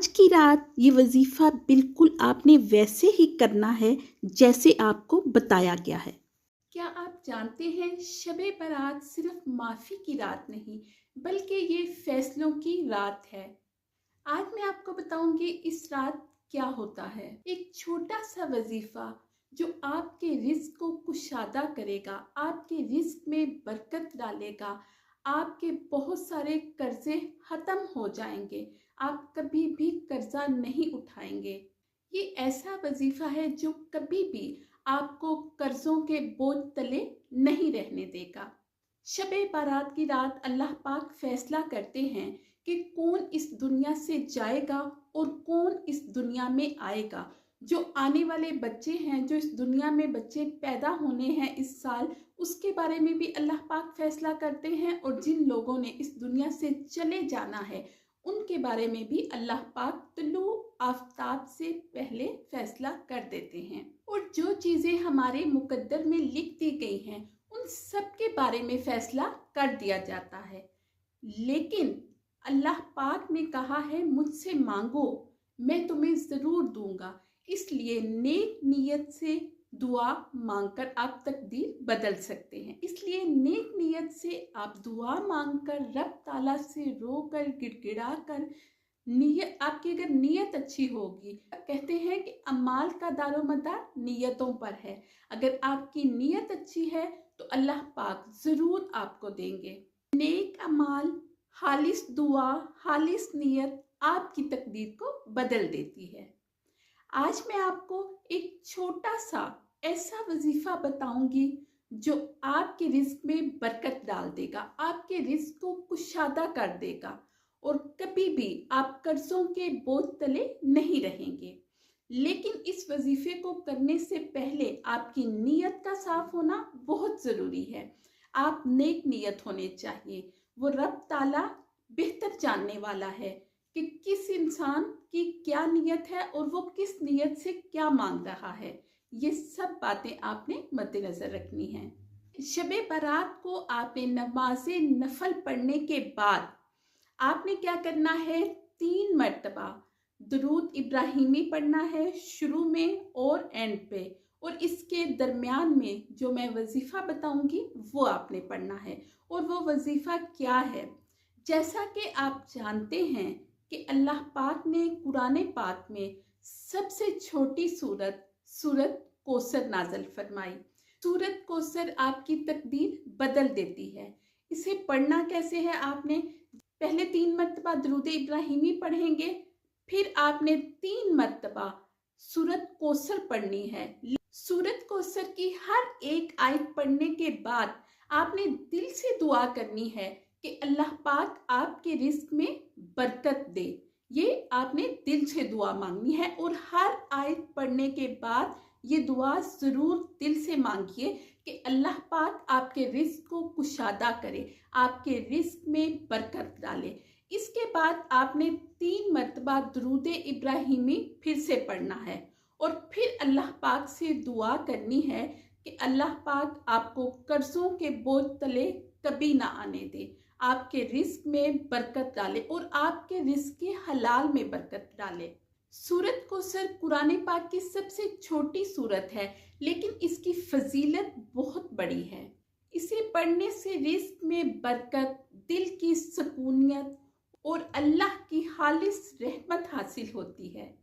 आज की रात ये वजीफ़ा बिल्कुल आपने वैसे ही करना है जैसे आपको बताया गया है। क्या आप जानते हैं शबे बारात सिर्फ माफ़ी की रात नहीं बल्कि ये फैसलों की रात है। आज मैं आपको बताऊंगी इस रात क्या होता है। एक छोटा सा वजीफ़ा जो आपके रिस्क को कुशादा करेगा, आपके रिस्क में बरकत डालेगा, आपके बहुत सारे कर्जे ख़त्म हो जाएंगे, आप कभी भी कर्जा नहीं उठाएंगे। ये ऐसा वजीफ़ा है जो कभी भी आपको कर्जों के बोझ तले नहीं रहने देगा। शबे बारात की रात अल्लाह पाक फैसला करते हैं कि कौन इस दुनिया से जाएगा और कौन इस दुनिया में आएगा। जो आने वाले बच्चे हैं, जो इस दुनिया में बच्चे पैदा होने हैं इस साल, उसके बारे में भी अल्लाह पाक फैसला करते हैं, और जिन लोगों ने इस दुनिया से चले जाना है उनके बारे में भी अल्लाह पाक तुलू आफ्ताब से पहले फैसला कर देते हैं। और जो चीज़ें हमारे मुकद्दर में लिख दी गई हैं उन सब के बारे में फैसला कर दिया जाता है। लेकिन अल्लाह पाक ने कहा है मुझसे मांगो, मैं तुम्हें ज़रूर दूंगा। इसलिए नेक नीयत से दुआ मांगकर आप तकदीर बदल सकते हैं। इसलिए नेक नीयत से आप दुआ मांगकर रब ताला से रोकर गिड़गिड़ा कर नीयत, आपकी अगर नीयत अच्छी होगी, कहते हैं कि अमाल का दारोमदार नीयतों पर है। अगर आपकी नीयत अच्छी है तो अल्लाह पाक ज़रूर आपको देंगे। नेक अमाल, खालिस दुआ, खालिस नीयत आपकी तकदीर को बदल देती है। आज मैं आपको एक छोटा सा ऐसा वजीफा बताऊंगी जो आपके रिस्क में बरकत डाल देगा, आपके रिस्क को कुशादा कर देगा, और कभी भी आप कर्जों के बोझ तले नहीं रहेंगे। लेकिन इस वजीफे को करने से पहले आपकी नीयत का साफ होना बहुत ज़रूरी है। आप नेक नीयत होने चाहिए। वो रब ताला बेहतर जानने वाला है कि किस इंसान की क्या नीयत है और वो किस नीयत से क्या मांग रहा है। ये सब बातें आपने मद्देनजर रखनी है। शबे बारात को आपने नमाज़े नफल पढ़ने के बाद आपने क्या करना है, 3 मरतबा दुरूद इब्राहिमी पढ़ना है, शुरू में और एंड पे, और इसके दरमियान में जो मैं वजीफ़ा बताऊंगी वो आपने पढ़ना है। और वो वजीफ़ा क्या है, जैसा कि आप जानते हैं कि अल्लाह पाक ने कुरान पाक में सबसे छोटी सूरत कौसर नाज़िल फरमाई। सूरत कौसर आपकी तकदीर बदल देती है। इसे पढ़ना कैसे है, आपने पहले 3 मरतबा दुरूद इब्राहिमी पढ़ेंगे, फिर आपने 3 मरतबा सूरत कौसर पढ़नी है। सूरत कौसर की हर एक आयत पढ़ने के बाद आपने दिल से दुआ करनी है कि अल्लाह पाक आपके रिस्क में बरकत दे। ये आपने दिल से दुआ मांगनी है, और हर आयत पढ़ने के बाद ये दुआ ज़रूर दिल से मांगिए कि अल्लाह पाक आपके रिस्क को कुशादा करे, आपके रिस्क में बरकत डाले। इसके बाद आपने 3 मरतबा दुरूद इब्राहिमी फिर से पढ़ना है, और फिर अल्लाह पाक से दुआ करनी है कि अल्लाह पाक आपको कर्जों के बोझ तले कभी ना आने दे, आपके रिस्क में बरकत डाले और आपके रिस्क के हलाल में बरकत डाले। सूरत कौसर कुरान पाक की सबसे छोटी सूरत है, लेकिन इसकी फजीलत बहुत बड़ी है। इसे पढ़ने से रिस्क में बरकत, दिल की सुकूनियत और अल्लाह की खालिस रहमत हासिल होती है।